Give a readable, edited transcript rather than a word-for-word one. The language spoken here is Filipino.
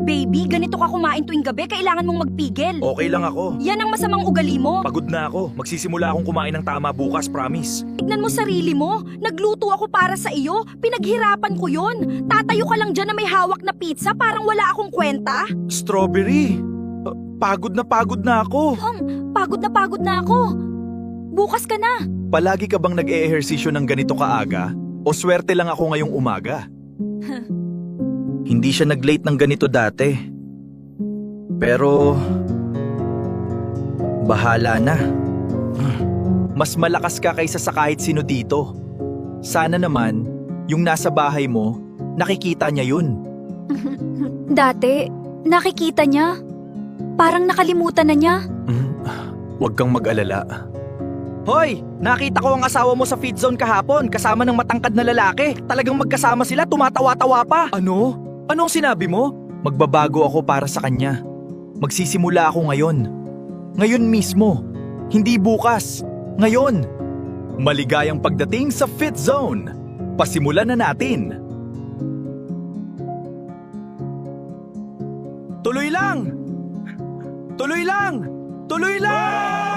Baby, ganito ka kumain tuwing gabi, kailangan mong magpigil. Okay lang ako. Yan ang masamang ugali mo. Pagod na ako. Magsisimula akong kumain ng tama bukas, promise. Tignan mo sarili mo. Nagluto ako para sa iyo. Pinaghirapan ko yon. Tatayo ka lang dyan na may hawak na pizza, parang wala akong kwenta. Strawberry! Pagod na ako. Pagod na ako. Bukas ka na. Palagi ka bang nag-e-ehersisyo ng ganito kaaga? O swerte lang ako ngayong umaga? Hindi siya nag-late ng ganito dati. Pero bahala na. Mas malakas ka kaysa sa kahit sino dito. Sana naman, yung nasa bahay mo, nakikita niya yun. Dati, nakikita niya. Parang nakalimutan na niya. Huwag kang mag-alala. Hoy! Nakita ko ang asawa mo sa feed zone kahapon kasama ng matangkad na lalaki. Talagang magkasama sila, tumatawa-tawa pa. Ano? Anong sinabi mo? Magbabago ako para sa kanya. Magsisimula ako ngayon. Ngayon mismo. Hindi bukas. Ngayon. Maligayang pagdating sa Fit Zone. Pasimulan na natin. Tuloy lang! Tuloy lang! Tuloy lang!